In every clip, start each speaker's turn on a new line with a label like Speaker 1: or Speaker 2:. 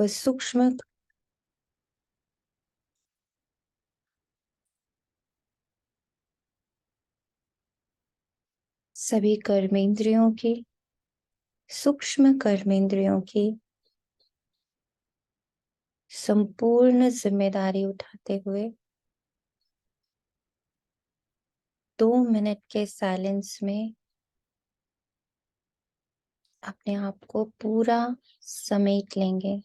Speaker 1: व सूक्ष्म सभी कर्मेंद्रियों की, सूक्ष्म कर्मेंद्रियों की संपूर्ण जिम्मेदारी उठाते हुए 2 मिनट के साइलेंस में अपने आप को पूरा समेट लेंगे।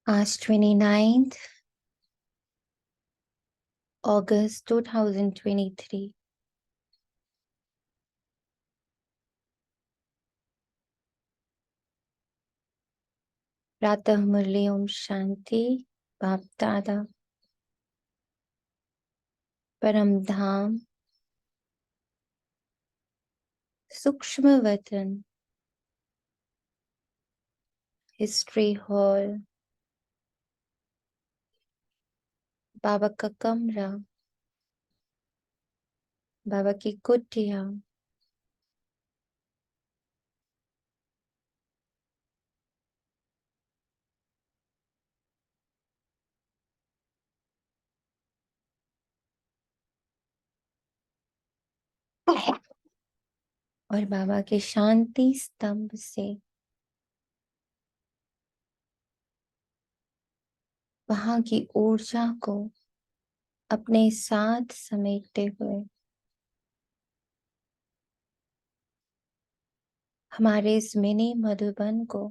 Speaker 1: आज 29th August 2023। प्रातः मुरली ओम शांति। बाप दादा परम धाम सूक्ष्म वतन हिस्ट्री हॉल, बाबा का कमरा, बाबा की कुटिया, और बाबा के शांति स्तंभ से वहां की ऊर्जा को अपने साथ समेटते हुए हमारे इस मिनी मधुबन को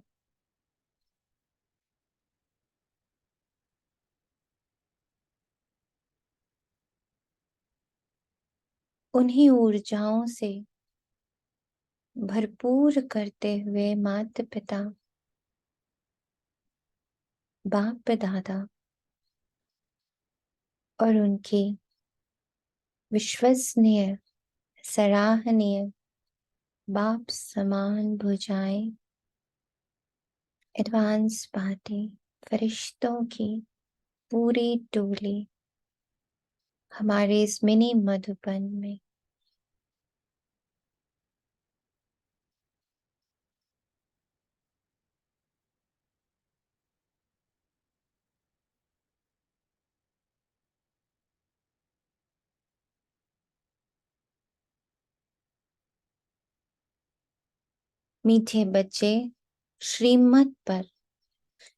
Speaker 1: उन्हीं ऊर्जाओं से भरपूर करते हुए माता पिता, बाप दादा और उनकी विश्वसनीय, सराहनीय, बाप समान भुजाएं, एडवांस पार्टी, फरिश्तों की पूरी टोली हमारे इस मिनी मधुबन में मीठे बच्चे श्रीमत पर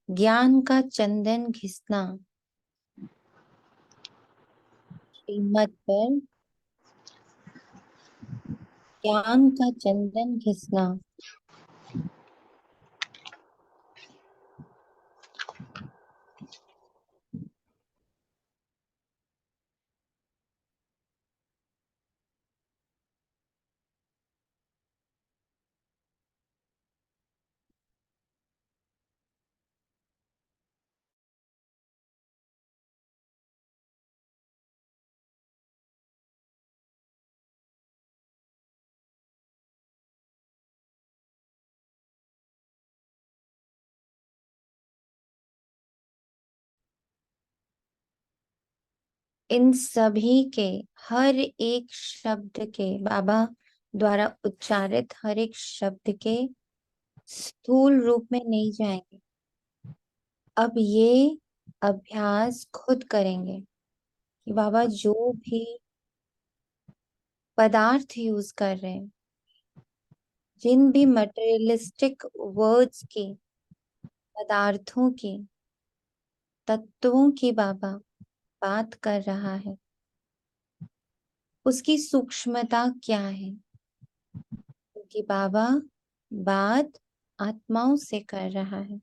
Speaker 1: ज्ञान का चंदन घिसना, श्रीमत पर ज्ञान का चंदन घिसना, इन सभी के हर एक शब्द के, बाबा द्वारा उच्चारित हर एक शब्द के स्थूल रूप में नहीं जाएंगे। अब ये अभ्यास खुद करेंगे कि बाबा जो भी पदार्थ यूज कर रहे हैं, जिन भी मटेरियलिस्टिक वर्ड्स की, पदार्थों की तत्वों की बाबा बात कर रहा है, उसकी सूक्ष्मता क्या है? क्योंकि बाबा बात आत्माओं से कर रहा है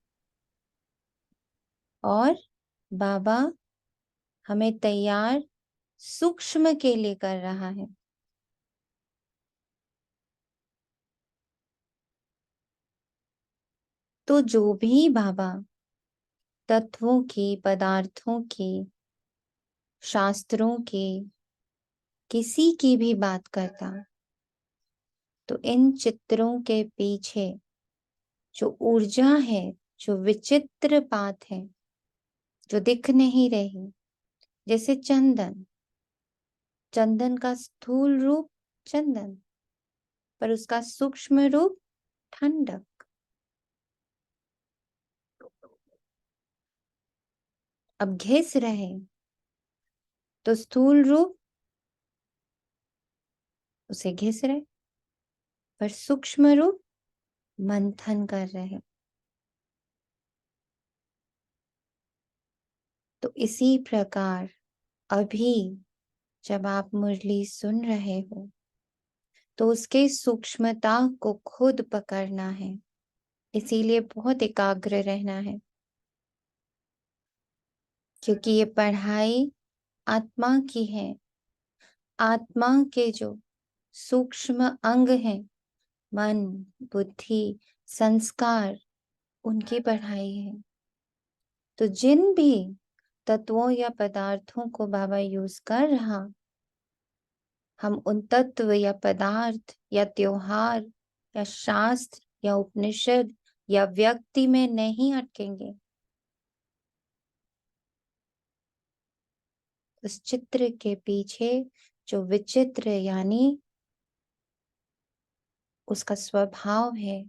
Speaker 1: और बाबा हमें तैयार सूक्ष्म के लिए कर रहा है। तो जो भी बाबा तत्वों की, पदार्थों की, शास्त्रों की, किसी की भी बात करता, तो इन चित्रों के पीछे जो ऊर्जा है, जो विचित्र बात है, जो दिख नहीं रही, जैसे चंदन, चंदन का स्थूल रूप चंदन, पर उसका सूक्ष्म रूप ठंडक। अब घिस रहे तो स्थूल रूप उसे घिस रहे, पर सूक्ष्म रूप मंथन कर रहे। तो इसी प्रकार अभी जब आप मुरली सुन रहे हो तो उसके सूक्ष्मता को खुद पकड़ना है, इसीलिए बहुत एकाग्र रहना है, क्योंकि ये पढ़ाई आत्मा की है। आत्मा के जो सूक्ष्म अंग हैं, मन, बुद्धि, संस्कार, उनकी पढ़ाई है। तो जिन भी तत्वों या पदार्थों को बाबा यूज कर रहा, हम उन तत्व या पदार्थ या त्योहार या शास्त्र या उपनिषद या व्यक्ति में नहीं अटकेंगे। उस चित्र के पीछे जो विचित्र यानी उसका स्वभाव है,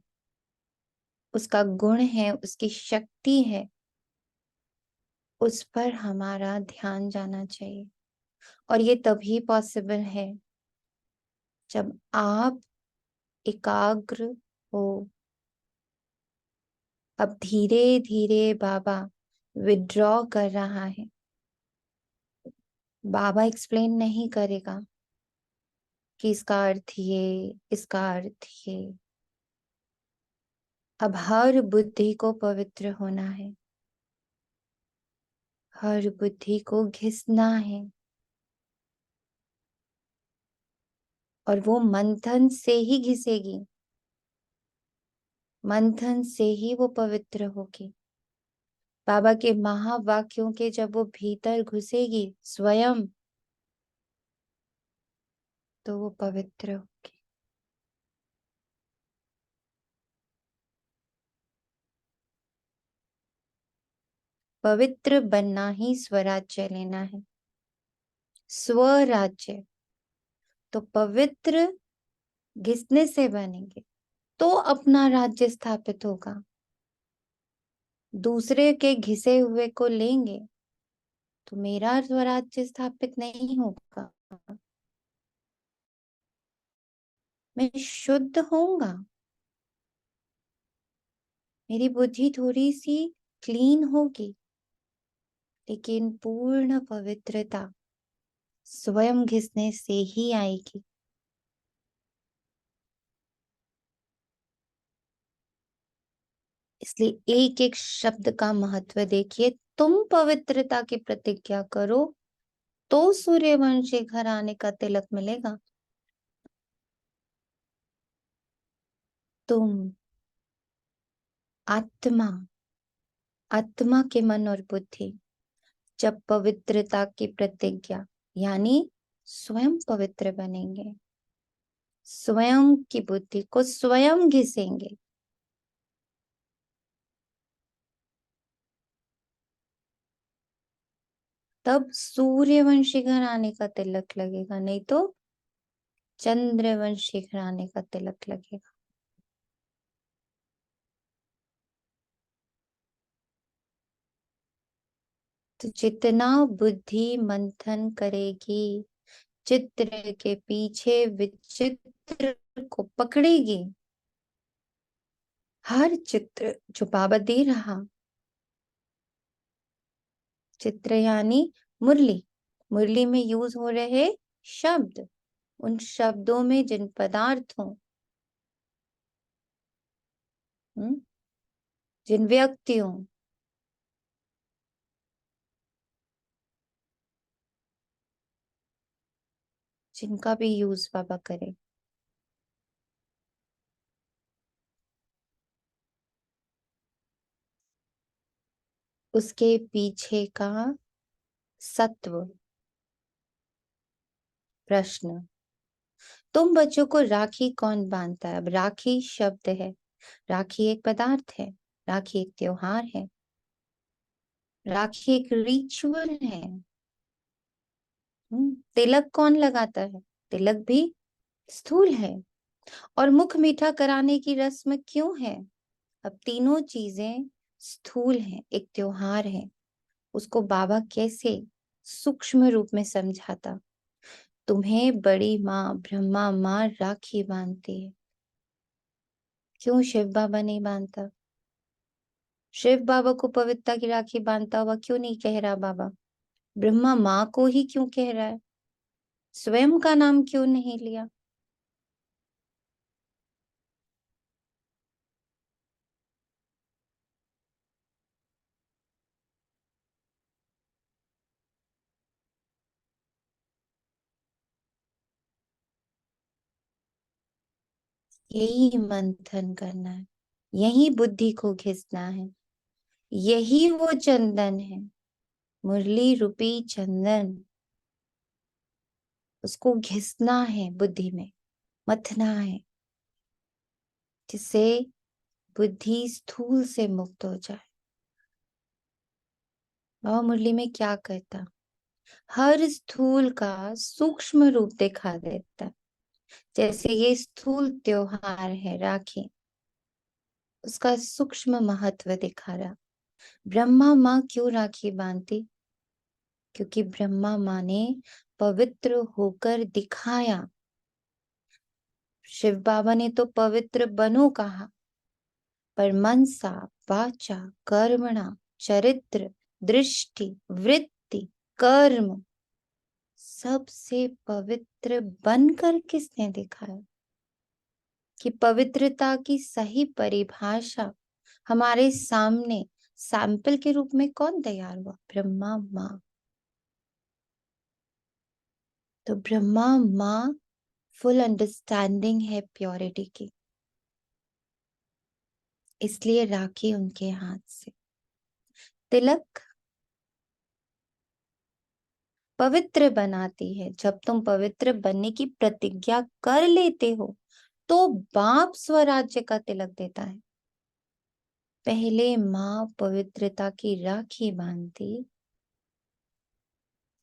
Speaker 1: उसका गुण है, उसकी शक्ति है, उस पर हमारा ध्यान जाना चाहिए। और ये तभी पॉसिबल है जब आप एकाग्र हो। अब धीरे धीरे बाबा विड्रॉ कर रहा है। बाबा एक्सप्लेन नहीं करेगा कि इसका अर्थ ये, इसका अर्थ ये। अब हर बुद्धि को पवित्र होना है, हर बुद्धि को घिसना है, और वो मंथन से ही घिसेगी, मंथन से ही वो पवित्र होगी। बाबा के महावाक्यों के जब वो भीतर घुसेगी स्वयं, तो वो पवित्र होगी। पवित्र बनना ही स्वराज्य लेना है। स्वराज्य तो पवित्र घिसने से बनेंगे, तो अपना राज्य स्थापित होगा। दूसरे के घिसे हुए को लेंगे तो मेरा स्वराज्य स्थापित नहीं होगा। मैं शुद्ध होऊंगा, मेरी बुद्धि थोड़ी सी क्लीन होगी, लेकिन पूर्ण पवित्रता स्वयं घिसने से ही आएगी। इसलिए एक एक शब्द का महत्व देखिए। तुम पवित्रता की प्रतिज्ञा करो तो सूर्यवंशी घर आने का तिलक मिलेगा। तुम आत्मा, आत्मा के मन और बुद्धि जब पवित्रता की प्रतिज्ञा यानी स्वयं पवित्र बनेंगे, स्वयं की बुद्धि को स्वयं घिसेंगे, तब सूर्यवंशी घर आने का तिलक लगेगा, नहीं तो चंद्रवंशी घर आने का तिलक लगेगा। तो जितना बुद्धि मंथन करेगी, चित्र के पीछे विचित्र को पकड़ेगी, हर चित्र जो बाबा दे रहा चित्र यानी मुरली। मुरली में यूज हो रहे शब्द, उन शब्दों में जिन पदार्थों, जिन व्यक्तियों, जिनका भी यूज बाबा करे, उसके पीछे का सत्व। प्रश्न, तुम बच्चों को राखी कौन बांधता है? अब राखी शब्द है, राखी एक पदार्थ है, राखी एक त्योहार है, राखी एक रिचुअल है। तिलक कौन लगाता है? तिलक भी स्थूल है। और मुख मीठा कराने की रस्म क्यों है? अब तीनों चीजें स्थूल हैं, एक त्योहार है, उसको बाबा कैसे सूक्ष्म रूप में समझाता। तुम्हें बड़ी माँ ब्रह्मा माँ राखी बांधती है, क्यों शिव बाबा नहीं बांधता? शिव बाबा को पवित्रता की राखी बांधता हुआ क्यों नहीं कह रहा बाबा? ब्रह्मा माँ को ही क्यों कह रहा है? स्वयं का नाम क्यों नहीं लिया? यही मंथन करना है, यही बुद्धि को घिसना है, यही वो चंदन है, मुरली रूपी चंदन। उसको घिसना है, बुद्धि में मथना है, जिससे बुद्धि स्थूल से मुक्त हो जाए। बाबा मुरली में क्या करता? हर स्थूल का सूक्ष्म रूप दिखा देता। जैसे ये स्थूल त्योहार है राखी, उसका सूक्ष्म महत्व दिखा रहा। ब्रह्मा माँ क्यों राखी बांधती? क्योंकि ब्रह्मा माँ ने पवित्र होकर दिखाया। शिव बाबा ने तो पवित्र बनो कहा, पर मनसा वाचा कर्मणा चरित्र दृष्टि वृत्ति कर्म सबसे पवित्र बनकर किसने दिखाया? कि पवित्रता की सही परिभाषा हमारे सामने सैंपल के रूप में कौन तैयार हुआ? ब्रह्मा माँ। तो ब्रह्मा माँ फुल अंडरस्टैंडिंग है प्योरिटी की, इसलिए राखी उनके हाथ से। तिलक पवित्र बनाती है। जब तुम पवित्र बनने की प्रतिज्ञा कर लेते हो तो बाप स्वराज्य का तिलक देता है। पहले माँ पवित्रता की राखी बांधती,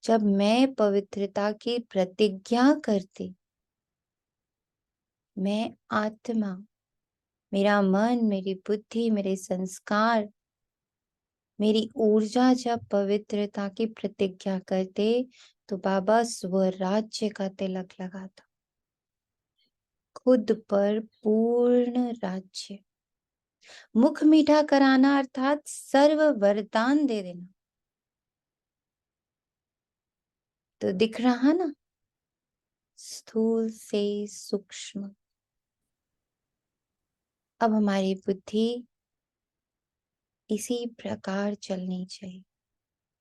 Speaker 1: जब मैं पवित्रता की प्रतिज्ञा करती, मैं आत्मा, मेरा मन, मेरी बुद्धि, मेरे संस्कार, मेरी ऊर्जा जब पवित्रता की प्रतिज्ञा करते तो बाबा स्वराज्य का तिलक लगाता। खुद पर पूर्ण राज्य। मुख मीठा कराना अर्थात सर्व वरदान दे देना। तो दिख रहा ना, स्थूल से सूक्ष्म। अब हमारी बुद्धि इसी प्रकार चलनी चाहिए,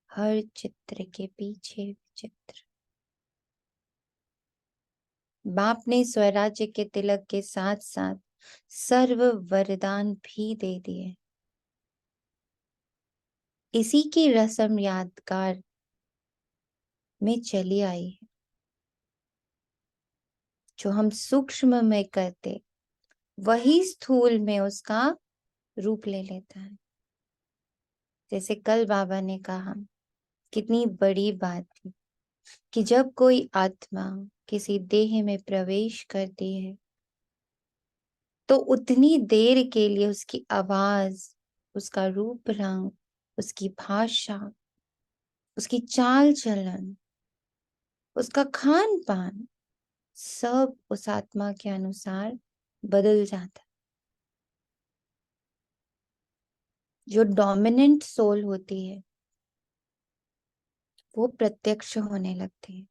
Speaker 1: हर चित्र के पीछे चित्र। बाप ने स्वराज्य के तिलक के साथ साथ सर्व वरदान भी दे दिए। इसी की रस्म यादगार में चली आई है, जो हम सूक्ष्म में करते वही स्थूल में उसका रूप ले लेता है। जैसे कल बाबा ने कहा, कितनी बड़ी बात थी कि जब कोई आत्मा किसी देह में प्रवेश करती है तो उतनी देर के लिए उसकी आवाज, उसका रूप रंग, उसकी भाषा, उसकी चाल चलन, उसका खान पान सब उस आत्मा के अनुसार बदल जाता है। जो डोमिनेंट सोल होती है वो प्रत्यक्ष होने लगते हैं।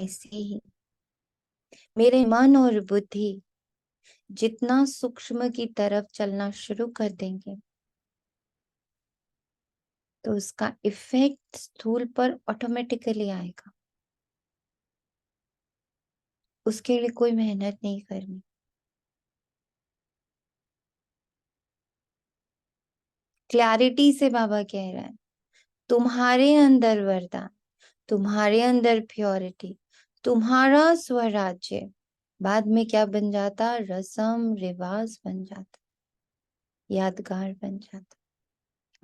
Speaker 1: ऐसे ही मेरे मन और बुद्धि जितना सूक्ष्म की तरफ चलना शुरू कर देंगे, तो उसका इफेक्ट स्थूल पर ऑटोमेटिकली आएगा। उसके लिए कोई मेहनत नहीं करनी। क्लैरिटी से बाबा कह रहा है, तुम्हारे अंदर वरदान, तुम्हारे अंदर प्योरिटी, तुम्हारा स्वराज्य बाद में क्या बन जाता? रसम रिवाज बन जाता, यादगार बन जाता,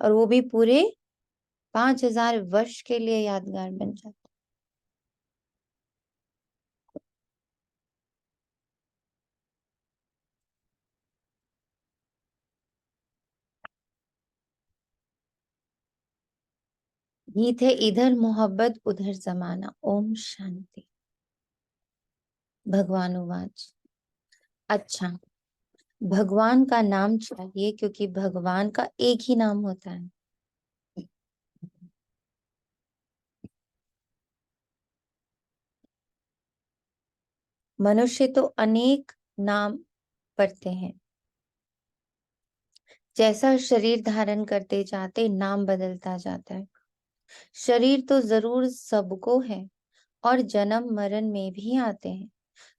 Speaker 1: और वो भी पूरे 5,000 वर्ष के लिए यादगार बन जाता। गीत है इधर मोहब्बत उधर जमाना। ओम शांति। भगवानुवाच। अच्छा, भगवान का नाम चाहिए क्योंकि भगवान का एक ही नाम होता है। मनुष्य तो अनेक नाम पढ़ते हैं। जैसा शरीर धारण करते जाते नाम बदलता जाता है। शरीर तो जरूर सबको है और जन्म मरण में भी आते हैं,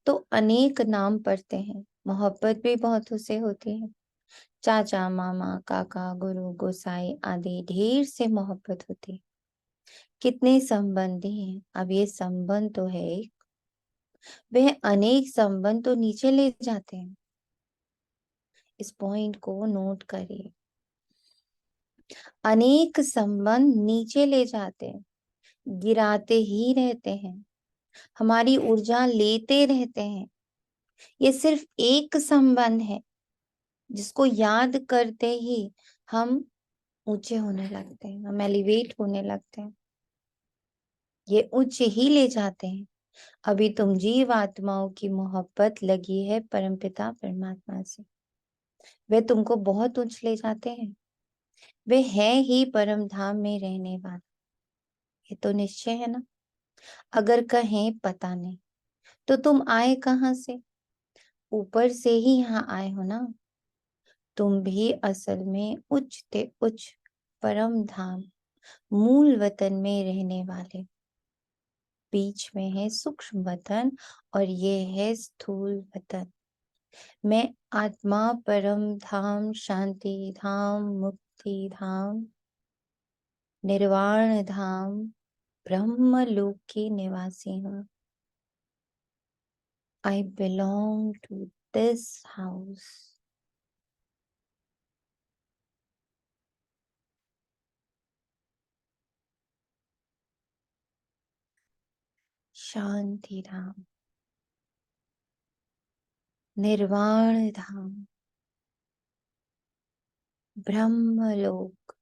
Speaker 1: तो अनेक नाम पढ़ते हैं। मोहब्बत भी बहुतों से होती है। चाचा, मामा, काका, गुरु, गोसाई आदि ढेर से मोहब्बत होती है। कितने संबंधी हैं? अब ये संबंध तो है एक, वह अनेक संबंध तो नीचे ले जाते हैं। इस पॉइंट को नोट करिए। अनेक संबंध नीचे ले जाते हैं, गिराते ही रहते हैं, हमारी ऊर्जा लेते रहते हैं। ये सिर्फ एक संबंध है जिसको याद करते ही हम ऊंचे होने लगते हैं, हम एलिवेट होने लगते हैं। ये उच्च ही ले जाते हैं। अभी तुम जीव आत्माओं की मोहब्बत लगी है परमपिता परमात्मा से, वे तुमको बहुत उच्च ले जाते हैं। वे है ही परम धाम में रहने वाला, ये तो निश्चय है ना। अगर कहें पता नहीं, तो तुम आए कहाँ से? ऊपर से ही यहाँ आए हो ना। तुम भी असल में उच्च ते उच्च परम धाम मूल वतन में रहने वाले। बीच में है सूक्ष्म वतन और ये है स्थूल वतन। मैं आत्मा परम धाम शांति धाम मुक्ति धाम निर्वाण धाम ब्रह्म लोक की निवासी हूँ। I belong to this house. Shanti Dham, Nirvan Dham, ब्रह्म लोक।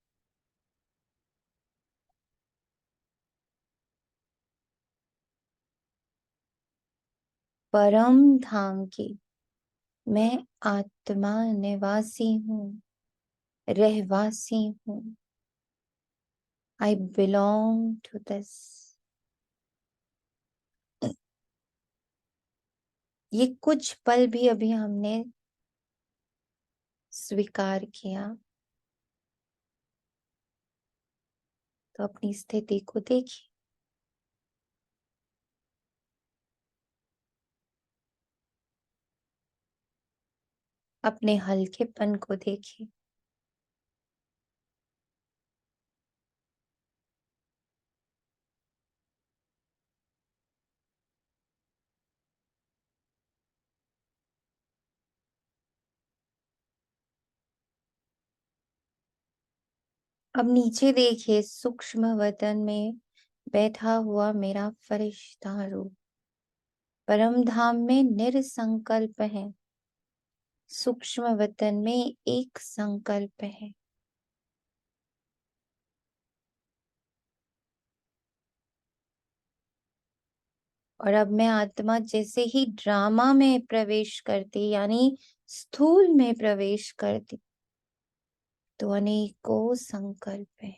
Speaker 1: परम धाम की मैं आत्मा निवासी हूँ, रहवासी हूँ। I belong to this. ये कुछ पल भी अभी हमने स्वीकार किया, तो अपनी स्थिति को देखिए। अपने हल्केपन को देखिए। अब नीचे देखिए, सूक्ष्म वतन में बैठा हुआ मेरा फरिश्ता रूप परम धाम में निरसंकल्प है, सूक्ष्म वतन में एक संकल्प है। और अब मैं आत्मा जैसे ही ड्रामा में प्रवेश करती, यानी स्थूल में प्रवेश करती, तो अनेकों संकल्प है।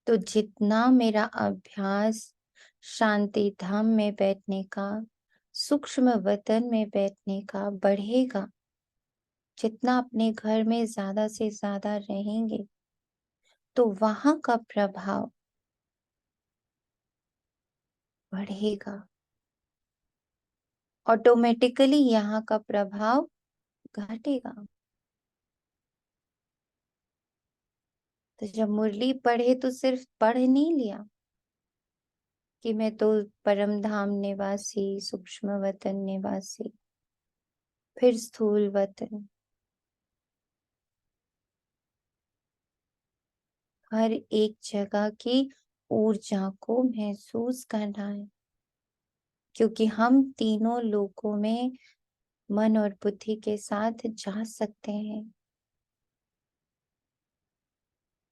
Speaker 1: तो जितना मेरा अभ्यास शांति धाम में बैठने का, सूक्ष्म वतन में बैठने का बढ़ेगा, जितना अपने घर में ज्यादा से ज्यादा रहेंगे, तो वहां का प्रभाव बढ़ेगा। ऑटोमेटिकली यहाँ का प्रभाव घटेगा। तो जब मुरली पढ़े तो सिर्फ पढ़ नहीं लिया कि मैं तो परम धाम निवासी, सूक्ष्म वतन निवासी, फिर स्थूल वतन। हर एक जगह की ऊर्जा को महसूस करना है, क्योंकि हम तीनों लोकों में मन और बुद्धि के साथ जा सकते हैं।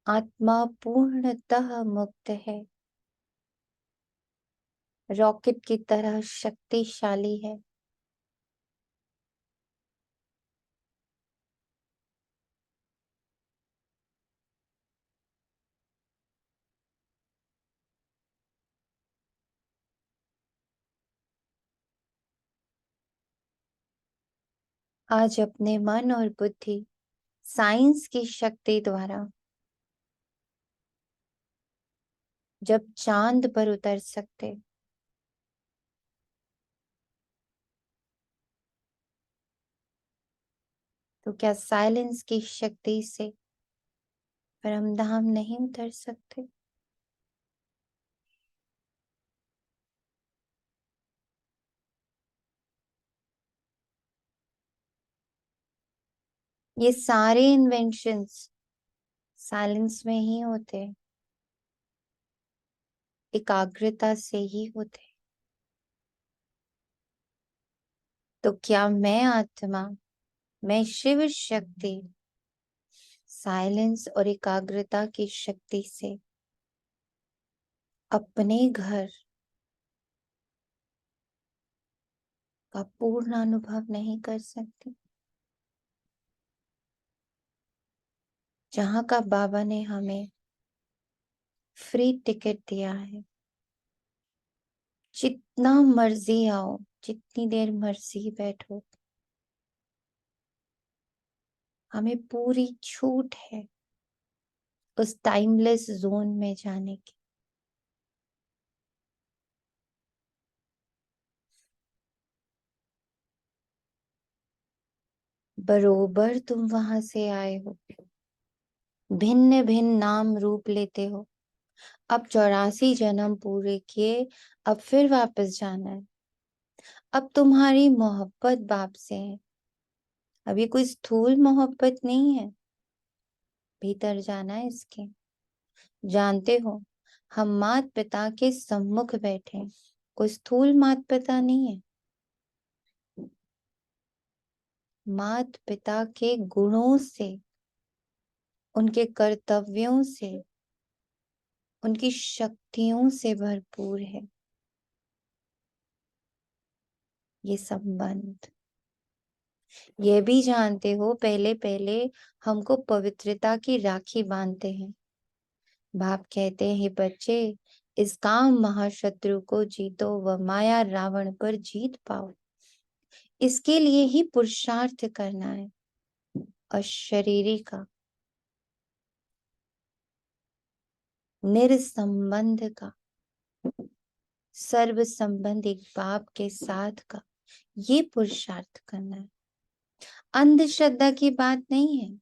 Speaker 1: आत्मा पूर्णतः मुक्त है, रॉकेट की तरह शक्तिशाली है। आज अपने मन और बुद्धि साइंस की शक्ति द्वारा जब चांद पर उतर सकते, तो क्या साइलेंस की शक्ति से परमधाम नहीं उतर सकते? ये सारे इन्वेंशंस साइलेंस में ही होते, एकाग्रता से ही होते। तो क्या मैं आत्मा, मैं शिव शक्ति साइलेंस और एकाग्रता की शक्ति से अपने घर का पूर्ण अनुभव नहीं कर सकती, जहाँ का बाबा ने हमें फ्री टिकट दिया है? जितना मर्जी आओ, जितनी देर मर्जी बैठो, हमें पूरी छूट है उस टाइमलेस जोन में जाने की। बरोबर तुम वहां से आए हो, भिन्न भिन्न नाम रूप लेते हो। अब 84 जन्म पूरे किए, अब फिर वापस जाना है। अब तुम्हारी मोहब्बत बाप से है, अभी कोई स्थूल मोहब्बत नहीं है। भीतर जाना है इसके। जानते हो, हम मात पिता के सम्मुख बैठे हैं, कोई स्थूल मात पिता नहीं है। मात पिता के गुणों से, उनके कर्तव्यों से, उनकी शक्तियों से भरपूर है ये संबंध। ये भी जानते हो, पहले पहले हमको पवित्रता की राखी बांधते हैं। बाप कहते हैं, "हे बच्चे, इस काम महाशत्रु को जीतो व माया रावण पर जीत पाओ। इसके लिए ही पुरुषार्थ करना है, अशरीरी का, निरसंबंध का, सर्व संबंधी बाप के साथ का, ये पुरुषार्थ करना है। अंधश्रद्धा की बात नहीं है,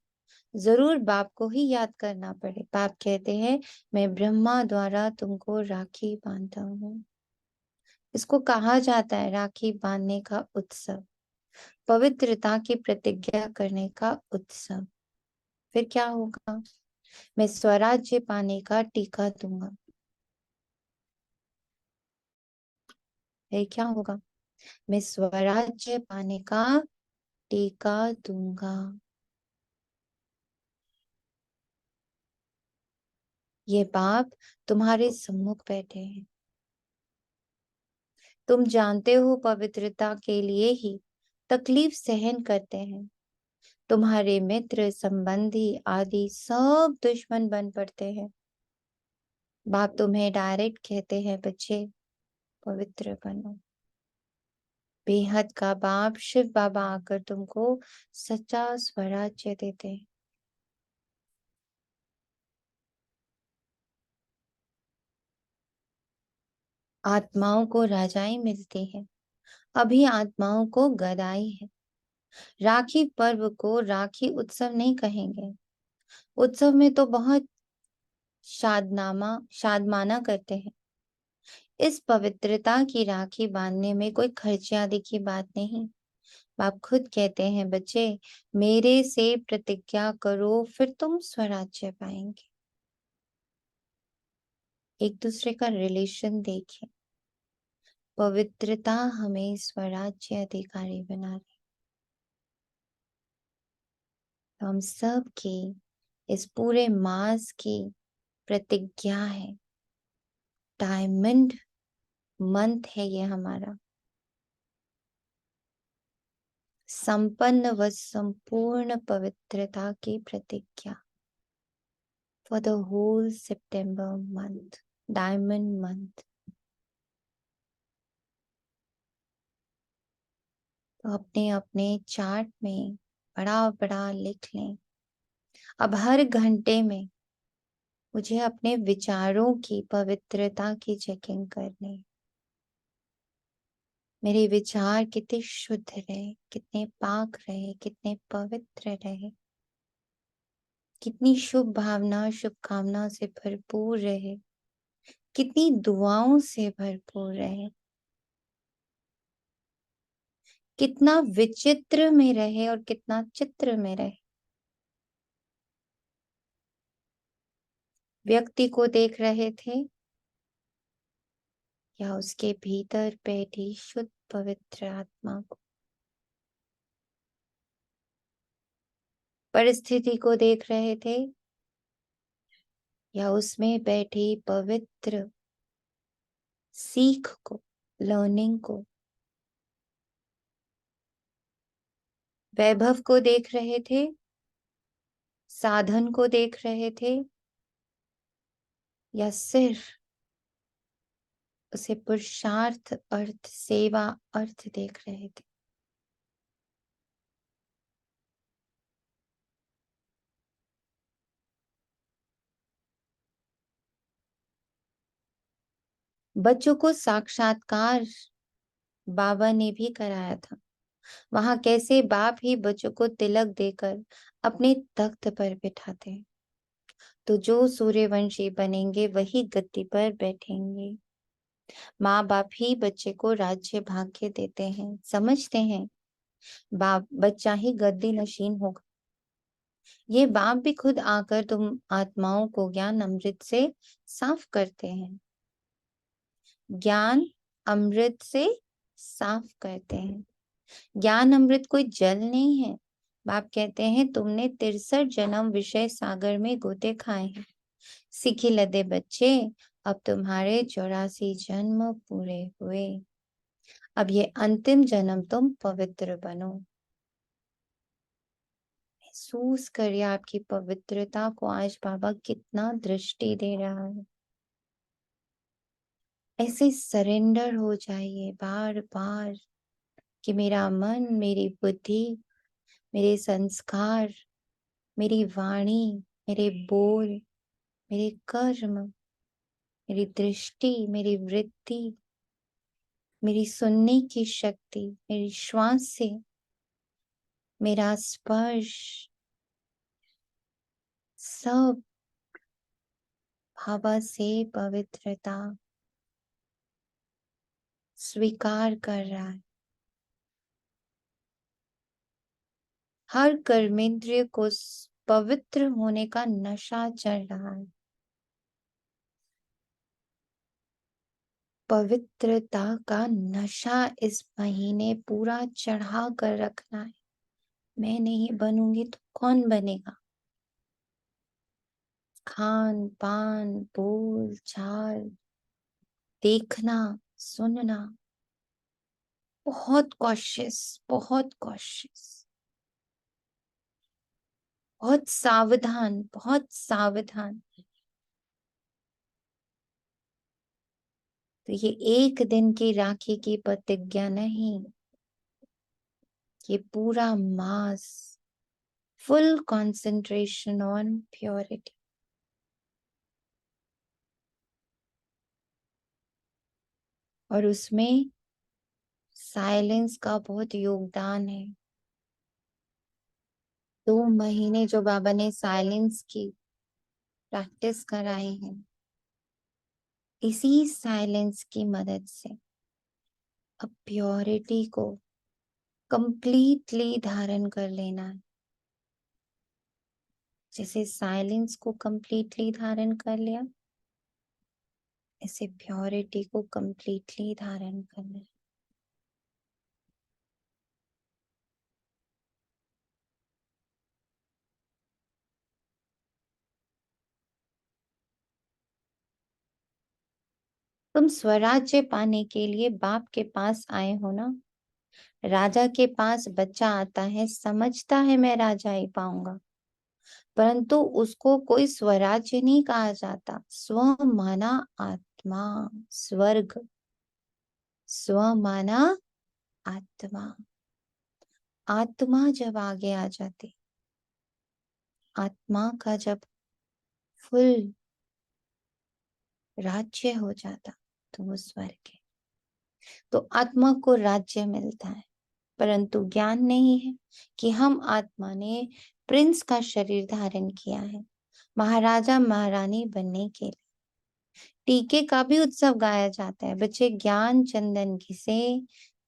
Speaker 1: जरूर बाप को ही याद करना पड़े। बाप कहते हैं, मैं ब्रह्मा द्वारा तुमको राखी बांधता हूँ। इसको कहा जाता है राखी बांधने का उत्सव, पवित्रता की प्रतिज्ञा करने का उत्सव। फिर क्या होगा? मैं स्वराज्य पाने का टीका दूंगा। फिर क्या होगा? मैं स्वराज्य पाने का टीका दूंगा। ये बाप तुम्हारे सम्मुख बैठे हैं। तुम जानते हो, पवित्रता के लिए ही तकलीफ सहन करते हैं। तुम्हारे मित्र, संबंधी आदि सब दुश्मन बन पड़ते हैं। बाप तुम्हें डायरेक्ट कहते हैं बच्चे, पवित्र बनो। बेहद का बाप शिव बाबा आकर तुमको सच्चा स्वराज्य देते हैं। आत्माओं को राजाई मिलती है, अभी आत्माओं को गदाई है। राखी पर्व को राखी उत्सव नहीं कहेंगे। उत्सव में तो बहुत शादमाना करते हैं। इस पवित्रता की राखी बांधने में कोई खर्चे आदि की बात नहीं। बाप खुद कहते हैं बच्चे, मेरे से प्रतिज्ञा करो फिर तुम स्वराज्य पाएंगे। एक दूसरे का रिलेशन देखें। पवित्रता हमें स्वराज्य अधिकारी बना रही। तो हम सब की इस पूरे मास की प्रतिज्ञा है। डायमंड मंथ है ये हमारा। संपन्न व संपूर्ण पवित्रता की प्रतिज्ञा for the whole September month, diamond month. तो अपने अपने चार्ट में बड़ा बड़ा लिख लें। अब हर घंटे में मुझे अपने विचारों की पवित्रता की चेकिंग करनी। मेरे विचार कितने शुद्ध रहे, कितने पाक रहे, कितने पवित्र रहे, कितनी शुभ भावना शुभकामना से भरपूर रहे, कितनी दुआओं से भरपूर रहे, कितना विचित्र में रहे और कितना चित्र में रहे। व्यक्ति को देख रहे थे या उसके भीतर बैठी शुद्ध पवित्र आत्मा को। परिस्थिति को देख रहे थे या उसमें बैठी पवित्र सीख को, लर्निंग को। वैभव को देख रहे थे, साधन को देख रहे थे, या सिर्फ उसे पुरुषार्थ अर्थ सेवा अर्थ देख रहे थे। बच्चों को साक्षात्कार बाबा ने भी कराया था। वहां कैसे बाप ही बच्चों को तिलक देकर अपने तख्त पर बिठाते हैं। तो जो सूर्यवंशी बनेंगे वही गद्दी पर बैठेंगे। माँ बाप ही बच्चे को राज्य भाग्य देते हैं, समझते हैं बाप बच्चा ही गद्दी नशीन होगा। ये बाप भी खुद आकर तुम आत्माओं को ज्ञान अमृत से साफ करते हैं। ज्ञान अमृत से साफ करते हैं। ज्ञान अमृत कोई जल नहीं है। बाप कहते हैं तुमने 63 जन्म विषय सागर में गोते खाए हैं। सीखी लदे बच्चे, अब तुम्हारे 84 जन्म पूरे हुए। अब ये अंतिम जन्म तुम पवित्र बनो। महसूस करिए आपकी पवित्रता को आज बाबा कितना दृष्टि दे रहा है। ऐसे सरेंडर हो जाइए बार बार कि मेरा मन, मेरी बुद्धि, मेरे संस्कार, मेरी वाणी, मेरे बोल, मेरे कर्म, मेरी दृष्टि, मेरी वृत्ति, मेरी सुनने की शक्ति, मेरी श्वास से, मेरा स्पर्श, सब भावा से पवित्रता स्वीकार कर रहा है। हर कर्मेंद्रिय को पवित्र होने का नशा चढ़ रहा है। पवित्रता का नशा इस महीने पूरा चढ़ा कर रखना है। मैं नहीं बनूंगी तो कौन बनेगा। खान पान, बोल चाल, देखना, सुनना, बहुत कॉशियस, बहुत कॉशियस, बहुत सावधान, बहुत सावधान। तो ये एक दिन की राखी की प्रतिज्ञा नहीं, ये पूरा मास, फुल कंसंट्रेशन ऑन प्योरिटी। और उसमें साइलेंस का बहुत योगदान है। 2 महीने जो बाबा ने साइलेंस की प्रैक्टिस कराई है, इसी साइलेंस की मदद से अब प्योरिटी को कंप्लीटली धारण कर लेना है। जैसे साइलेंस को कंप्लीटली धारण कर लिया, ऐसे प्योरिटी को कंप्लीटली धारण करना है। तुम स्वराज्य पाने के लिए बाप के पास आए हो ना। राजा के पास बच्चा आता है, समझता है मैं राजा ही पाऊंगा, परंतु उसको कोई स्वराज्य नहीं कहा जाता। स्व माना आत्मा, स्वर्ग, स्व माना आत्मा। आत्मा जब आगे आ जाती, आत्मा का जब फुल राज्य हो जाता, तो वो स्वर्ग है। तो आत्मा को राज्य मिलता है, परंतु ज्ञान नहीं है कि हम आत्मा ने प्रिंस का शरीर धारण किया है महाराजा महारानी बनने के लिए। टीके का भी उत्सव गाया जाता है। बच्चे ज्ञान चंदन घिसे,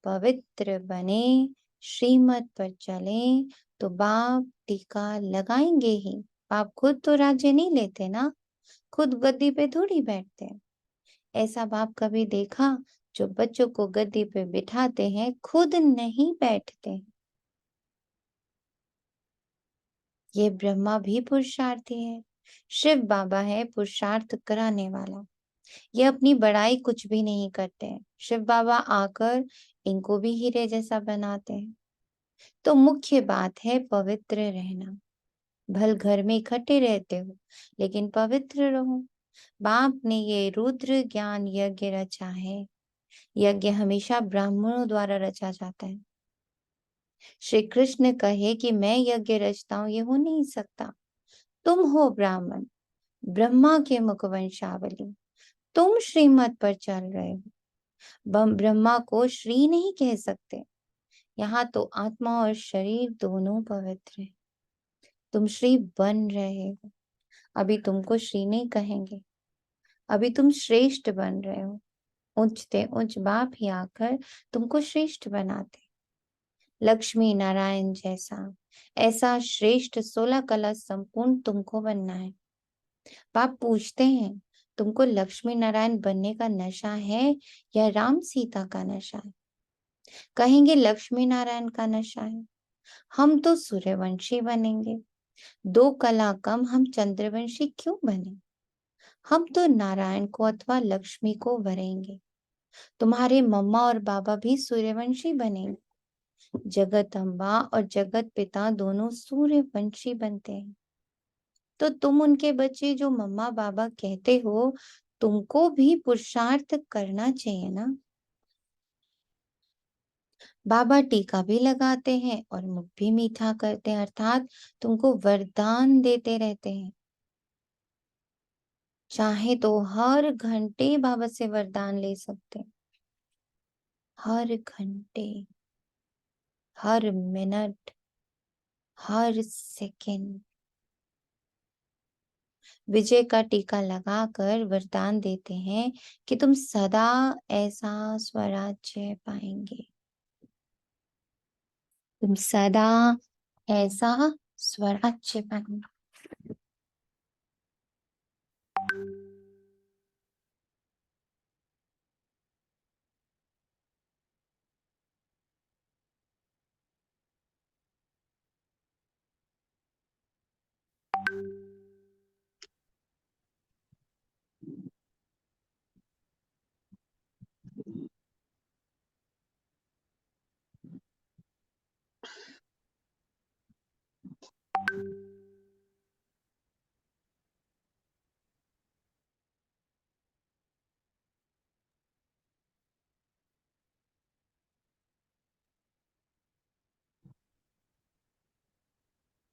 Speaker 1: पवित्र बने, श्रीमत पर चले, तो बाप टीका लगाएंगे ही। बाप खुद तो राज्य नहीं लेते ना, खुद गद्दी पे थोड़ी बैठते हैं। ऐसा बाप कभी देखा जो बच्चों को गद्दी पे बिठाते हैं, खुद नहीं बैठते। ये ब्रह्मा भी पुरुषार्थी है, शिव बाबा है पुरुषार्थ कराने वाला। ये अपनी बड़ाई कुछ भी नहीं करते हैं। शिव बाबा आकर इनको भी हीरे जैसा बनाते हैं। तो मुख्य बात है पवित्र रहना। भल घर में इकट्ठे रहते हो, लेकिन पवित्र रहो। बाप ने ये रुद्र ज्ञान यज्ञ रचा है। यज्ञ हमेशा ब्राह्मणों द्वारा रचा जाता है। श्री कृष्ण कहे कि मैं यज्ञ रचता हूं, ये हो नहीं सकता। तुम हो ब्राह्मण, ब्रह्मा के मुखवंशावली, तुम श्रीमत पर चल रहे हो। ब्रह्मा को श्री नहीं कह सकते। यहाँ तो आत्मा और शरीर दोनों पवित्र है। तुम श्री बन रहे हो। अभी तुमको श्री नहीं कहेंगे, अभी तुम श्रेष्ठ बन रहे हो। उच्चते उच्च बाप ही आकर तुमको श्रेष्ठ बनाते। लक्ष्मी नारायण जैसा, ऐसा श्रेष्ठ 16 कला संपूर्ण तुमको बनना है। बाप पूछते हैं, तुमको लक्ष्मी नारायण बनने का नशा है या राम सीता का नशा है? कहेंगे लक्ष्मी नारायण का नशा है। हम तो सूर्यवंशी बनेंगे। 2 कला कम हम चंद्रवंशी क्यों बने? हम तो नारायण को अथवा लक्ष्मी को वरेंगे। तुम्हारे मम्मा और बाबा भी सूर्यवंशी बनेंगे। जगत अम्बा और जगत पिता दोनों सूर्यवंशी बनते हैं। तो तुम उनके बच्चे जो मम्मा बाबा कहते हो, तुमको भी पुरुषार्थ करना चाहिए ना। बाबा टीका भी लगाते हैं और मुख भी मीठा करते हैं, अर्थात तुमको वरदान देते रहते हैं। चाहे तो हर घंटे बाबा से वरदान ले सकते हैं। हर घंटे, हर मिनट, हर सेकंड विजय का टीका लगाकर वरदान देते हैं कि तुम सदा ऐसा स्वराज्य पाएंगे। तुम सदा ऐसा स्वराज्य पाएंगे।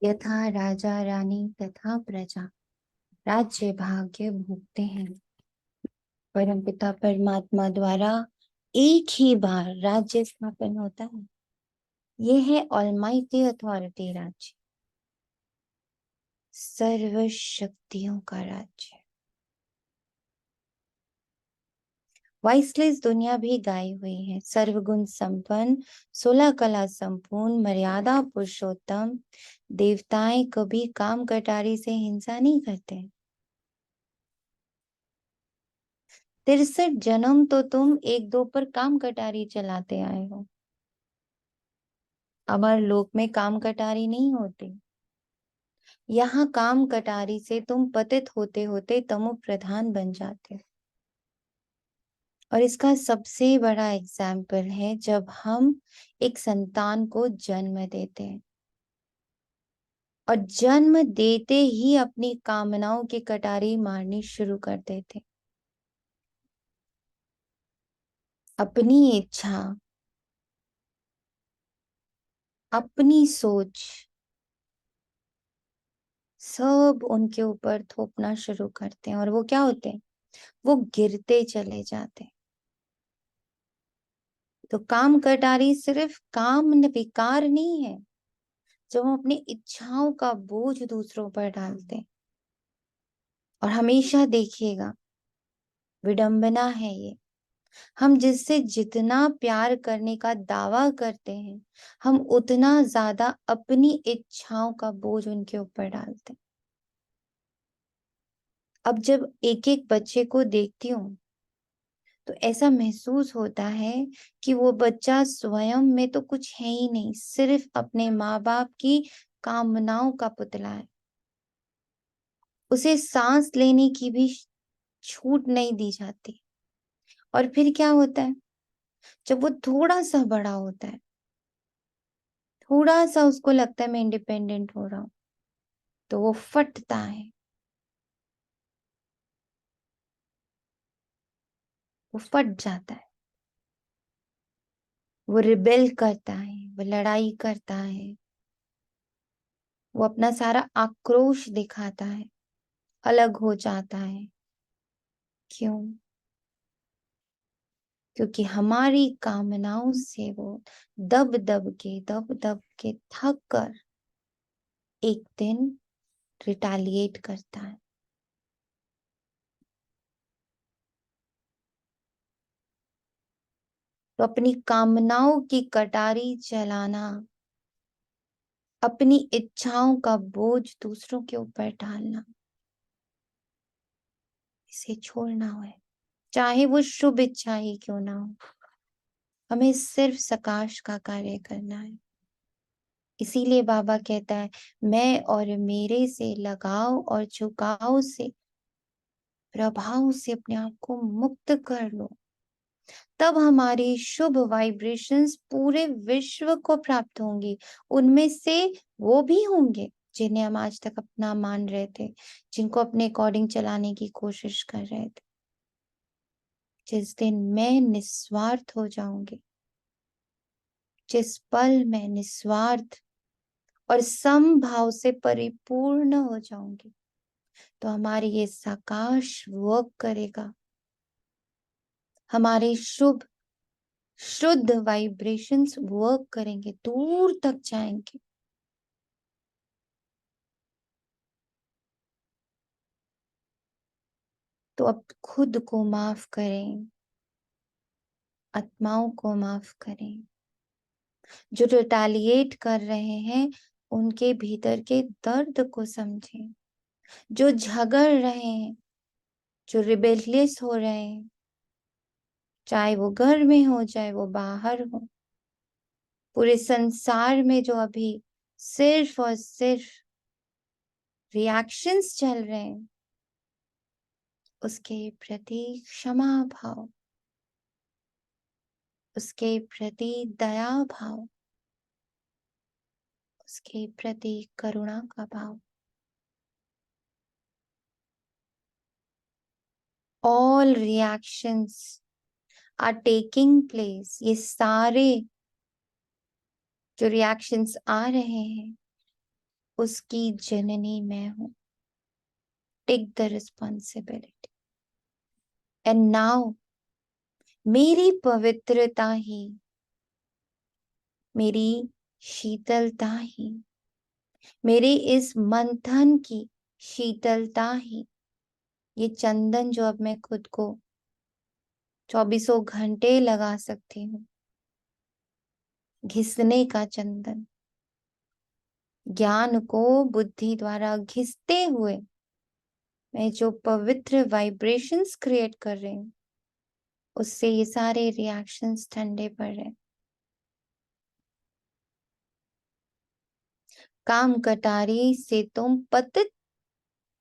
Speaker 1: यथा राजा रानी तथा प्रजा राज्य भाग्य भोगते हैं। परमपिता परमात्मा द्वारा एक ही बार राज्य स्थापन होता है। ये है ऑलमाइटी अथॉरिटी राज्य, सर्व शक्तियों का राज्य। वाइसलेस दुनिया भी गाई हुई है। सर्वगुण संपन्न, 16 कला संपूर्ण, मर्यादा पुरुषोत्तम। देवताएं कभी काम कटारी से हिंसा नहीं करते। 63 जन्म तो तुम एक दो पर काम कटारी चलाते आए हो। अमर लोक में काम कटारी नहीं होती। यहाँ काम कटारी से तुम पतित होते होते तमो प्रधान बन जाते हो। और इसका सबसे बड़ा एग्जाम्पल है जब हम एक संतान को जन्म देते हैं और जन्म देते ही अपनी कामनाओं की कटारी मारनी शुरू कर देते। अपनी इच्छा, अपनी सोच सब उनके ऊपर थोपना शुरू करते हैं और वो क्या होते हैं, वो गिरते चले जाते हैं। तो काम कटारी सिर्फ काम विकार नहीं है, जब हम अपनी इच्छाओं का बोझ दूसरों पर डालते हैं। और हमेशा देखिएगा, विडंबना है ये, हम जिससे जितना प्यार करने का दावा करते हैं, हम उतना ज्यादा अपनी इच्छाओं का बोझ उनके ऊपर डालते हैं। अब जब एक एक बच्चे को देखती हूँ तो ऐसा महसूस होता है कि वो बच्चा स्वयं में तो कुछ है ही नहीं, सिर्फ अपने माँ बाप की कामनाओं का पुतला है। उसे सांस लेने की भी छूट नहीं दी जाती। और फिर क्या होता है, जब वो थोड़ा सा बड़ा होता है, थोड़ा सा उसको लगता है मैं इंडिपेंडेंट हो रहा हूं, तो वो फटता है, वो फट जाता है, वो रिबेल करता है, वो लड़ाई करता है, वो अपना सारा आक्रोश दिखाता है, अलग हो जाता है। क्यों? क्योंकि हमारी कामनाओं से वो दब दब के थक कर एक दिन रिटालिएट करता है। तो अपनी कामनाओं की कटारी चलाना, अपनी इच्छाओं का बोझ दूसरों के ऊपर डालना, इसे छोड़ना है। चाहे वो शुभ इच्छा ही क्यों ना हो, हमें सिर्फ सकाश का कार्य करना है। इसीलिए बाबा कहता है, मैं और मेरे से लगाव और झुकाव से, प्रभाव से अपने आप को मुक्त कर लो। तब हमारी शुभ वाइब्रेशंस पूरे विश्व को प्राप्त होंगी। उनमें से वो भी होंगे जिन्हें हम आज तक अपना मान रहे थे, जिनको अपने अकॉर्डिंग चलाने की कोशिश कर रहे थे। जिस दिन मैं निस्वार्थ हो जाऊंगी, जिस पल मैं निस्वार्थ और समभाव से परिपूर्ण हो जाऊंगी, तो हमारी ये साकाश वर्क करेगा। हमारे शुभ शुद्ध वाइब्रेशंस वर्क करेंगे, दूर तक जाएंगे। तो अब खुद को माफ करें, आत्माओं को माफ करें। जो रिटालिएट कर रहे हैं, उनके भीतर के दर्द को समझें। जो झगड़ रहे हैं, जो रिबेलियस हो रहे हैं, चाहे वो घर में हो चाहे वो बाहर हो, पूरे संसार में जो अभी सिर्फ और सिर्फ रिएक्शंस चल रहे हैं, उसके प्रति क्षमा भाव, उसके प्रति दया भाव, उसके प्रति करुणा का भाव। All reactions are taking place. ये सारे जो रिएक्शंस आ रहे हैं, उसकी जननी मैं हूं। Take the responsibility. And now मेरी पवित्रता ही, मेरी शीतलता ही, मेरे इस मंथन की शीतलता ही, ये चंदन जो अब मैं खुद को चौबीसों घंटे लगा सकती हूँ, घिसने का चंदन, ज्ञान को बुद्धि द्वारा घिसते हुए मैं जो पवित्र वाइब्रेशंस क्रिएट कर रही हूँ, उससे ये सारे रिएक्शंस ठंडे पड़ रहे हैं। काम कटारी से तुम पतित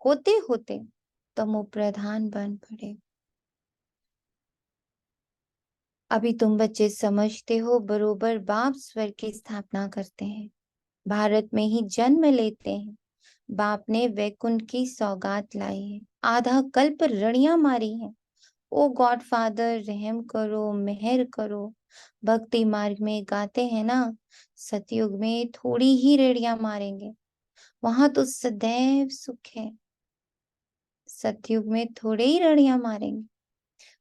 Speaker 1: होते होते तमो प्रधान बन पड़े। अभी तुम बच्चे समझते हो, बरोबर बाप स्वर की स्थापना करते हैं, भारत में ही जन्म लेते हैं। बाप ने वैकुंठ की सौगात लाई है, आधा कल्प रणियां मारी हैं। ओ गॉड फादर, रहम करो, मेहर करो। भक्ति मार्ग में गाते हैं ना, सतयुग में थोड़ी ही रेड़ियां मारेंगे, वहां तो सदैव सुख है। सतयुग में थोड़े ही रणियां मारेंगे,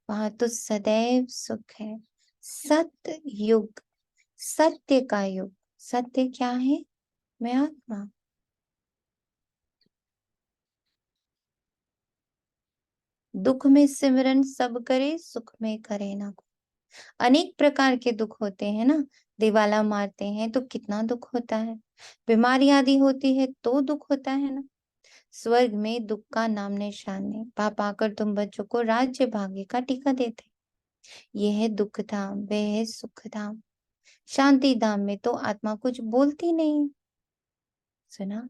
Speaker 1: वहां तो सदैव सुख है। सत्य युग, सत्य का युग। सत्य क्या है? मैं आत्मा। दुख में सिमरन सब करे, सुख में करे ना कोई। अनेक प्रकार के दुख होते हैं ना, दिवाला मारते हैं तो कितना दुख होता है, बीमारी आदि होती है तो दुख होता है ना। स्वर्ग में दुख का नाम निशान नहीं। पाप आकर तुम बच्चों को राज्य भाग्य का टीका देते। यह है दुख धाम, वह है सुख धाम। शांति धाम में तो आत्मा कुछ बोलती नहीं। सुना?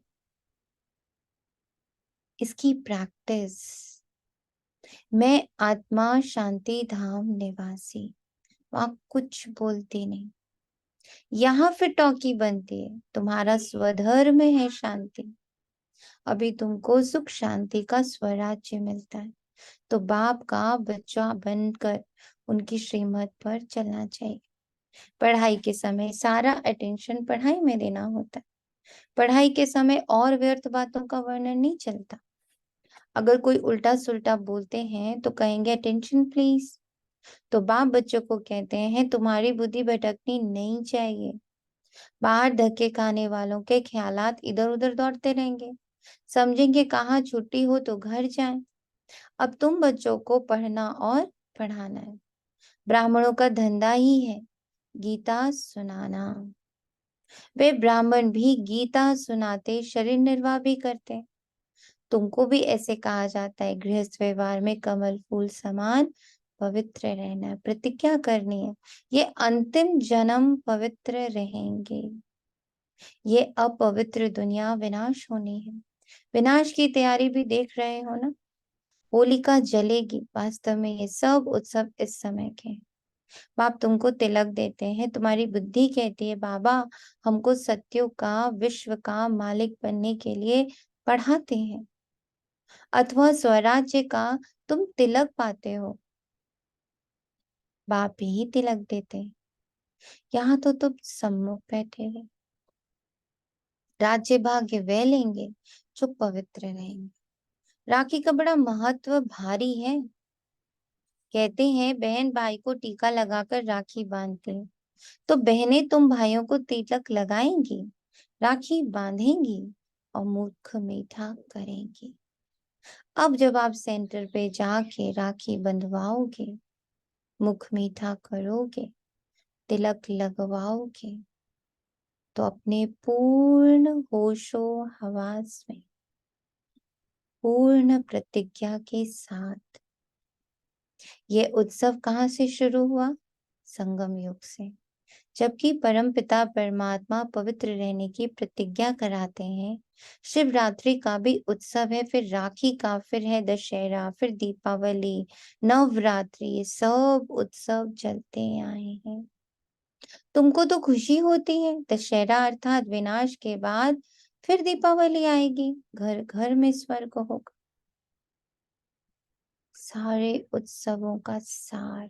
Speaker 1: इसकी प्रैक्टिस। मैं आत्मा शांति धाम निवासी, वहां कुछ बोलती नहीं। यहाँ फिर टॉकी बनती है, तुम्हारा स्वधर्म है शांति। अभी तुमको सुख शांति का स्वराज्य मिलता है, तो बाप का बच्चा बनकर उनकी श्रीमत पर चलना चाहिए। पढ़ाई के समय सारा अटेंशन पढ़ाई में देना होता है। पढ़ाई के समय और व्यर्थ बातों का वर्णन नहीं चलता। अगर कोई उल्टा सुल्टा बोलते हैं तो कहेंगे अटेंशन प्लीज। तो बाप बच्चों को कहते हैं तुम्हारी बुद्धि भटकनी नहीं चाहिए। बाहर धक्के खाने वालों के ख्यालात इधर उधर दौड़ते रहेंगे, समझेंगे कहाँ छुट्टी हो तो घर जाएं। अब तुम बच्चों को पढ़ना और पढ़ाना है। ब्राह्मणों का धंधा ही है गीता सुनाना। वे ब्राह्मण भी गीता सुनाते शरीर निर्वाह भी करते। तुमको भी ऐसे कहा जाता है, गृहस्थ व्यवहार में कमल फूल समान पवित्र रहना है, प्रतिज्ञा करनी है। ये अंतिम जन्म पवित्र रहेंगे। ये अपवित्र दुनिया विनाश होनी है। विनाश की तैयारी भी देख रहे हो ना, होलिका जलेगी। वास्तव में ये सब उत्सव इस समय के हैं। बाप तुमको तिलक देते हैं, तुम्हारी बुद्धि कहती है बाबा हमको सत्यों का, विश्व का मालिक बनने के लिए पढ़ाते हैं। अथवा स्वराज्य का तुम तिलक पाते हो, बाप ही तिलक देते हैं। यहाँ तो तुम सम्मुख बैठे हैं। राज्य भाग्य वे लेंगे जो पवित्र रहेंगे। राखी का बड़ा महत्व भारी है। कहते हैं बहन भाई को टीका लगाकर राखी बांधते हैं, तो बहनें तुम भाइयों को तिलक लगाएंगी, राखी बांधेंगी और मुख मीठा करेंगी। अब जब आप सेंटर पे जाके राखी बंधवाओगे, मुख मीठा करोगे, तिलक लगवाओगे, तो अपने पूर्ण होशो हवास में, पूर्ण प्रतिज्ञा के साथ। ये उत्सव कहाँ से शुरू हुआ? संगम युग से। जबकि परमपिता परमात्मा पवित्र रहने की प्रतिज्ञा कराते हैं। शिवरात्रि का भी उत्सव है, फिर राखी का, फिर है दशहरा, फिर दीपावली, नवरात्रि, ये सब उत्सव चलते आए हैं। तुमको तो खुशी होती है, दशहरा अर्थात विनाश के बाद फिर दीपावली आएगी, घर घर में स्वर्ग होगा। सारे उत्सवों का सार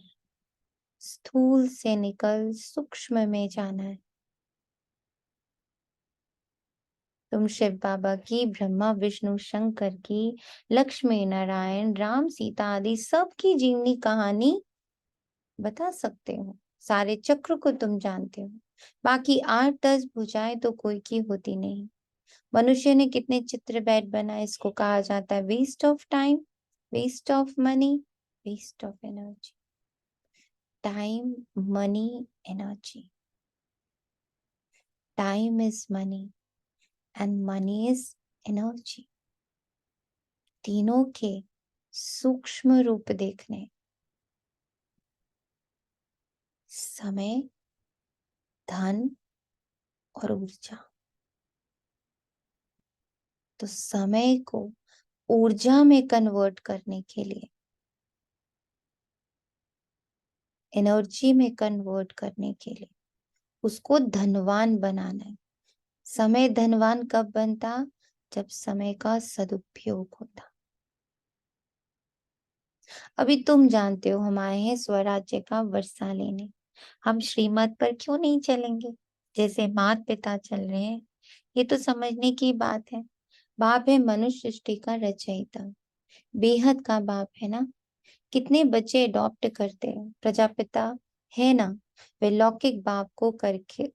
Speaker 1: स्थूल से निकल सूक्ष्म में जाना है। तुम शिव बाबा की, ब्रह्मा विष्णु शंकर की, लक्ष्मी नारायण राम सीता आदि सबकी जीवनी कहानी बता सकते हो। सारे चक्र को तुम जानते हो। बाकी 8-10 भुजाएं तो कोई की होती नहीं। मनुष्य ने कितने चित्र बैठ बनाए, इसको कहा जाता है waste of time, waste of money, waste of energy. Time, money, energy. Time is money and money is energy. तीनों के सूक्ष्म रूप देखने, समय, धन और ऊर्जा। तो समय को ऊर्जा में कन्वर्ट करने के लिए, एनर्जी में कन्वर्ट करने के लिए, उसको धनवान बनाना है। समय धनवान कब बनता? जब समय का सदुपयोग होता। अभी तुम जानते हो हम आए हैं स्वराज्य का वर्षा लेने। हम श्रीमत पर क्यों नहीं चलेंगे जैसे माता पिता चल रहे हैं? ये तो समझने की बात है। बाप है मनुष्य सृष्टि का रचयिता, बेहद का बाप है ना। कितने बच्चे अडॉप्ट करते हैं, प्रजापिता है ना, वे लौकिक बाप को करके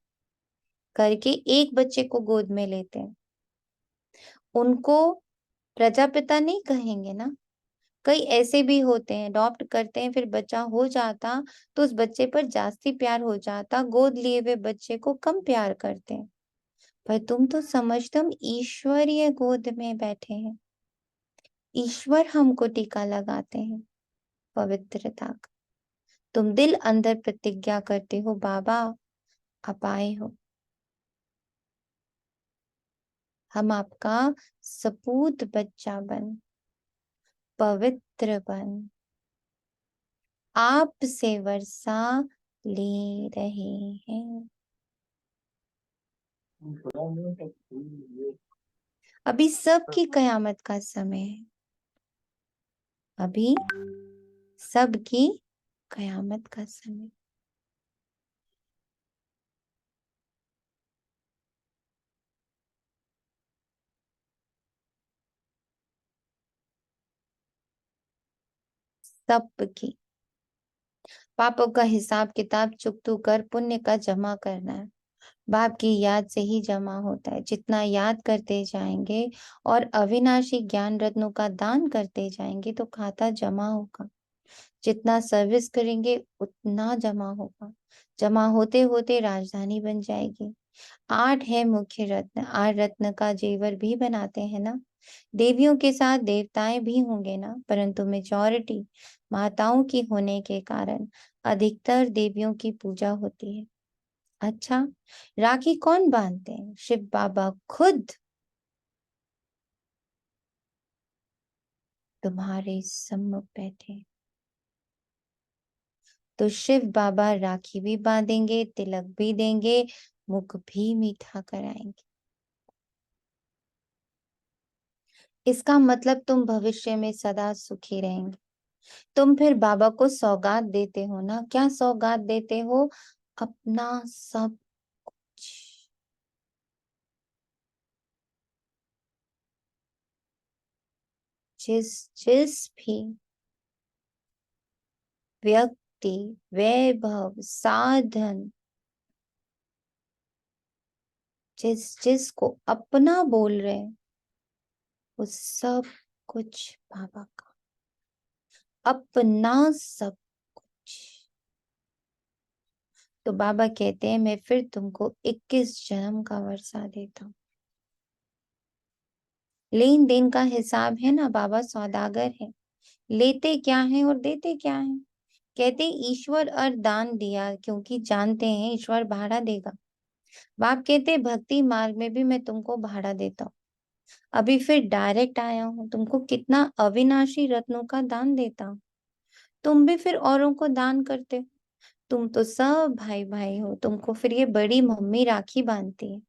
Speaker 1: करके एक बच्चे को गोद में लेते हैं। उनको प्रजापिता नहीं कहेंगे ना। कई ऐसे भी होते हैं, अडॉप्ट करते हैं, फिर बच्चा हो जाता तो उस बच्चे पर जास्ती प्यार हो जाता, गोद लिए हुए बच्चे को कम प्यार करते हैं। पर तुम तो समझते, हम ईश्वरीय गोद में बैठे हैं। ईश्वर हमको टीका लगाते हैं पवित्रता का। तुम दिल अंदर प्रतिज्ञा करते हो, बाबा आप आए हो, हम आपका सपूत बच्चा बन, पवित्र बन, आपसे वर्षा ले रहे हैं। अभी सबकी कयामत का समय है। अभी सबकी कयामत का समय। सबकी पापों का हिसाब किताब चुकतू कर पुण्य का जमा करना है। बाप की याद से ही जमा होता है। जितना याद करते जाएंगे और अविनाशी ज्ञान रत्नों का दान करते जाएंगे तो खाता जमा होगा। जितना सर्विस करेंगे उतना जमा होगा। जमा होते होते राजधानी बन जाएगी। 8 है मुख्य रत्न, 8 रत्न का जेवर भी बनाते हैं ना। देवियों के साथ देवताएं भी होंगे ना, परंतु मेजॉरिटी माताओं की होने के कारण अधिकतर देवियों की पूजा होती है। अच्छा, राखी कौन बांधते हैं? शिव बाबा खुद तुम्हारे सम्मुख बैठे। तो शिव बाबा राखी भी बांधेंगे, तिलक भी देंगे, मुख भी मीठा कराएंगे। इसका मतलब तुम भविष्य में सदा सुखी रहेंगे। तुम फिर बाबा को सौगात देते हो ना। क्या सौगात देते हो? अपना सब कुछ। जिस जिस भी व्यक्ति, वैभव, साधन, जिस जिसको अपना बोल रहे हैं, वो सब कुछ बाबा का, अपना सब कुछ। तो बाबा कहते हैं मैं फिर तुमको 21 जन्म का वर्षा देता हूँ। लेन देन का हिसाब है ना, बाबा सौदागर है। लेते क्या है और देते क्या है। कहते ईश्वर और दान दिया क्योंकि जानते हैं ईश्वर भाड़ा देगा। बाप कहते भक्ति मार्ग में भी मैं तुमको भाड़ा देता हूँ। अभी फिर डायरेक्ट आया हूँ, तुमको कितना अविनाशी रत्नों का दान देता हूँ। तुम भी फिर औरों को दान करते हो। तुम तो सब भाई भाई हो, तुमको फिर ये बड़ी मम्मी राखी बांधती है।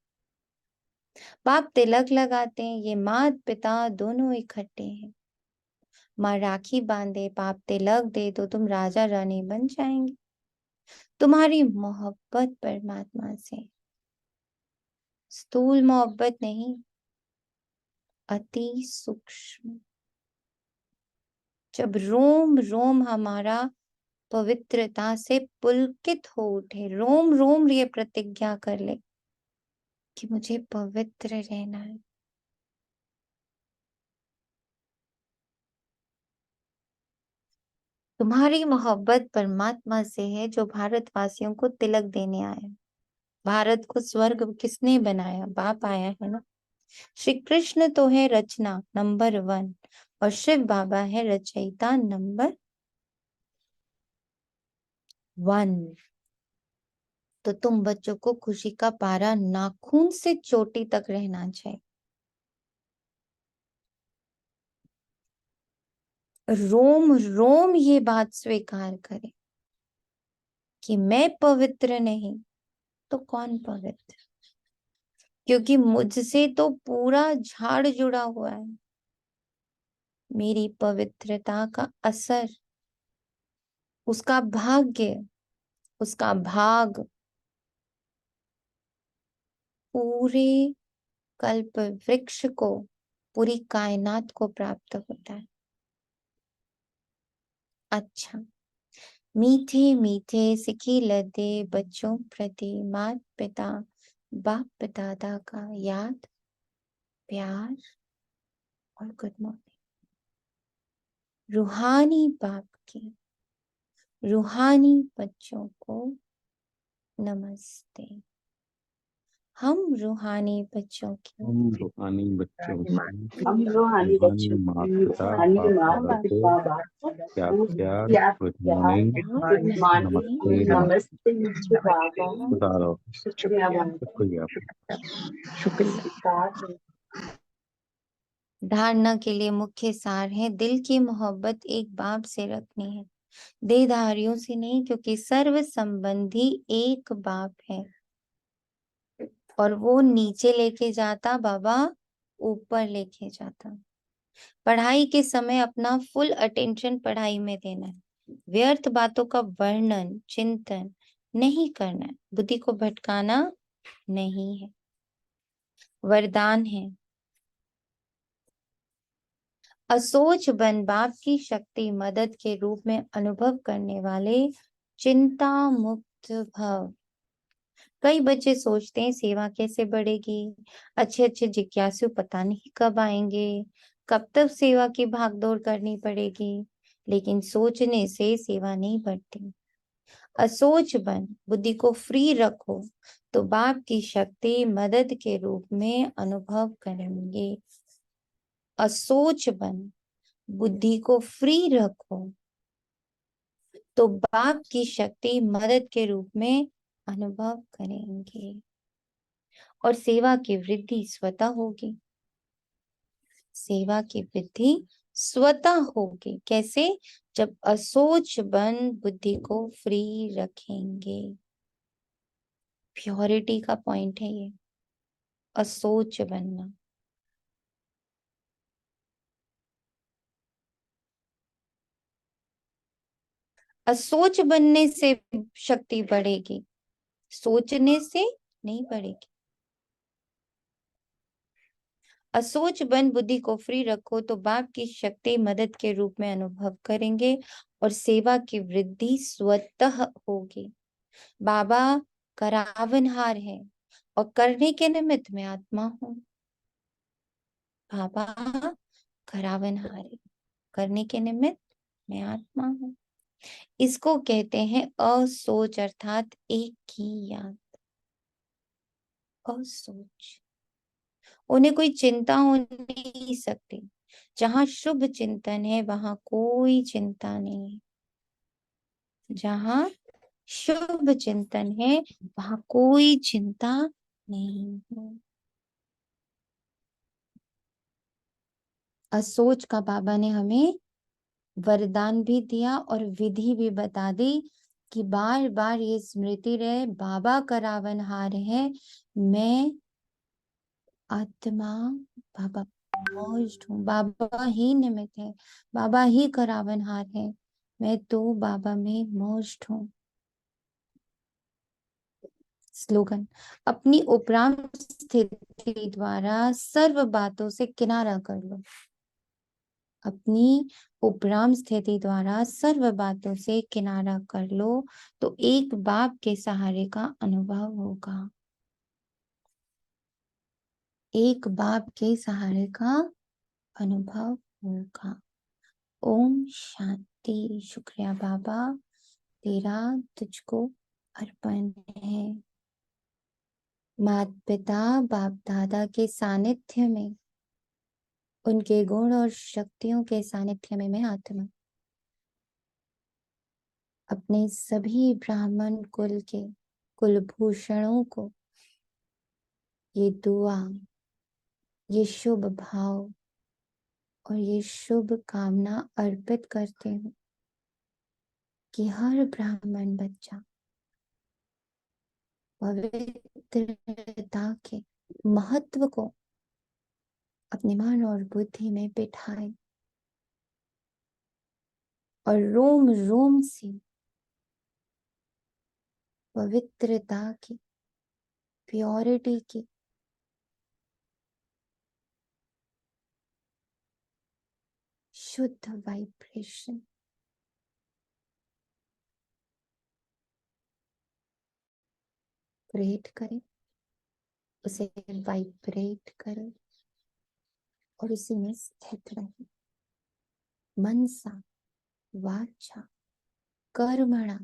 Speaker 1: बाप तिलक लगाते हैं, ये मात पिता दोनों इकट्ठे हैं। माँ राखी बांधे, बाप तिलक दे तो तुम राजा रानी बन जाएंगे। तुम्हारी मोहब्बत परमात्मा से, स्थूल मोहब्बत नहीं, अति सूक्ष्म। जब रोम रोम हमारा पवित्रता से पुलकित हो उठे, रोम रोम ये प्रतिज्ञा कर ले कि मुझे पवित्र रहना है। तुम्हारी मोहब्बत परमात्मा से है जो भारतवासियों को तिलक देने आया। भारत को स्वर्ग किसने बनाया? बाप आया है ना। श्री कृष्ण तो है रचना नंबर 1 और शिव बाबा है रचयिता नंबर 1। तो तुम बच्चों को खुशी का पारा नाखून से चोटी तक रहना चाहिए। रोम रोम ये बात स्वीकार करे कि मैं पवित्र नहीं तो कौन पवित्र? क्योंकि मुझसे तो पूरा झाड़ जुड़ा हुआ है। मेरी पवित्रता का असर, उसका भाग्य, उसका भाग पूरे कल्प वृक्ष को, पूरी कायनात को प्राप्त होता है। अच्छा, मीठे मीठे सिखी लदे बच्चों प्रति माता पिता बाप दादा का याद, प्यार और गुड मॉर्निंग। रूहानी बाप की रूहानी बच्चों को नमस्ते। हम रूहानी बच्चों की
Speaker 2: हम रूहानी बच्चों से
Speaker 3: हम रूहानी
Speaker 2: रूहानी
Speaker 3: बच्चों
Speaker 2: माँ
Speaker 3: की
Speaker 2: पिता
Speaker 3: रूहानी
Speaker 2: बाप
Speaker 3: माँ
Speaker 2: दादा
Speaker 3: पिता
Speaker 2: को
Speaker 3: बाप
Speaker 2: प्यार प्यार
Speaker 3: प्यार
Speaker 2: गुड
Speaker 3: प्यार
Speaker 2: मॉर्निंग,
Speaker 3: गुड
Speaker 2: नमस्ते
Speaker 3: मॉर्निंग,
Speaker 2: नमस्ते।
Speaker 3: नमस्ते मुझे बाबा,
Speaker 2: खुदा रहो।
Speaker 3: शुक्रिया
Speaker 2: शुक्रिया।
Speaker 3: शुक्रिया।
Speaker 1: धारणा के लिए मुख्य सार है दिल की मोहब्बत एक बाप से रखनी है, देहधारियों से नहीं, क्योंकि सर्व संबंधी एक बाप है और वो नीचे लेके जाता, बाबा ऊपर लेके जाता। पढ़ाई के समय अपना फुल अटेंशन पढ़ाई में देना है, व्यर्थ बातों का वर्णन चिंतन नहीं करना है, बुद्धि को भटकाना नहीं है। वरदान है असोच बन बाप की शक्ति मदद के रूप में अनुभव करने वाले चिंता मुक्त भव। कई बच्चे सोचते हैं सेवा कैसे बढ़ेगी, अच्छे अच्छे जिज्ञासु पता नहीं कब आएंगे, कब तक सेवा की भागदौड़ करनी पड़ेगी, लेकिन सोचने से सेवा नहीं बढ़ती। असोच बन, बुद्धि को फ्री रखो तो बाप की शक्ति मदद के रूप में अनुभव करेंगे। असोच बन, बुद्धि को फ्री रखो तो बाप की शक्ति मदद के रूप में अनुभव करेंगे और सेवा की वृद्धि स्वतः होगी। सेवा की वृद्धि स्वतः होगी। कैसे? जब असोच बन बुद्धि को फ्री रखेंगे। प्योरिटी का पॉइंट है ये, असोच बनना। असोच बनने से शक्ति बढ़ेगी, सोचने से नहीं बढ़ेगी। असोच बन बुद्धि को फ्री रखो तो बाप की शक्ति मदद के रूप में अनुभव करेंगे और सेवा की वृद्धि स्वतः होगी। बाबा करावनहार है और करने के निमित्त मैं आत्मा हूँ। बाबा करावनहार है, करने के निमित्त मैं आत्मा हूँ। इसको कहते हैं असोच, अर्थात एक की याद। असोच, उन्हें कोई चिंता हो नहीं सकती। जहां शुभ चिंतन है वहां कोई चिंता नहीं है। जहां शुभ चिंतन है वहां कोई चिंता नहीं है। असोच का बाबा ने हमें वरदान भी दिया और विधि भी बता दी कि बार बार ये स्मृति रहे, बाबा करावनहार है, मैं आत्मा, बाबा मौजूद हूँ, बाबा ही निमित्त है, बाबा ही करावनहार है, मैं तो बाबा में मौजूद हूँ। स्लोगन, अपनी उपराम स्थिति द्वारा सर्व बातों से किनारा कर लो। अपनी उपराम स्थिति द्वारा सर्व बातों से किनारा कर लो तो एक बाप के सहारे का अनुभव होगा। एक बाप के सहारे का अनुभव होगा। ओम शांति। शुक्रिया बाबा, तेरा तुझको अर्पण है। माता पिता बाप दादा के सानिध्य में, उनके गुण और शक्तियों के सानिध्य में मैं आत्मा अपने सभी ब्राह्मण कुल के कुलभूषणों को ये दुआ, ये शुभ भाव और ये शुभ कामना अर्पित करते हूँ कि हर ब्राह्मण बच्चा पवित्रता के महत्व को अपने मन और बुद्धि में बिठाए और रोम रोम से पवित्रता की, प्योरिटी की शुद्ध वाइब्रेशन क्रिएट करें, उसे वाइब्रेट करें और उसी में स्थित रहे। मनसा वाचा कर्मणा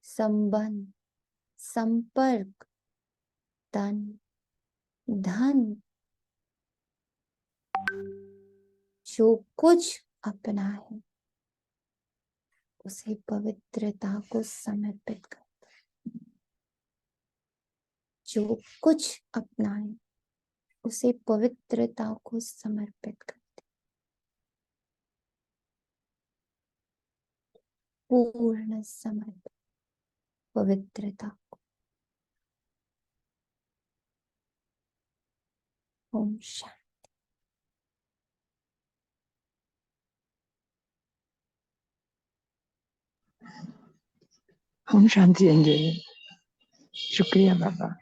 Speaker 1: संबंध संपर्क तन धन जो कुछ अपना है उसे पवित्रता को समर्पित कर। जो कुछ अपना है उसे पवित्रता को समर्पित कर। पूर्ण समर्पण पवित्रता को। ओम शांति।
Speaker 3: ओम शांति अंजलि। शुक्रिया बाबा।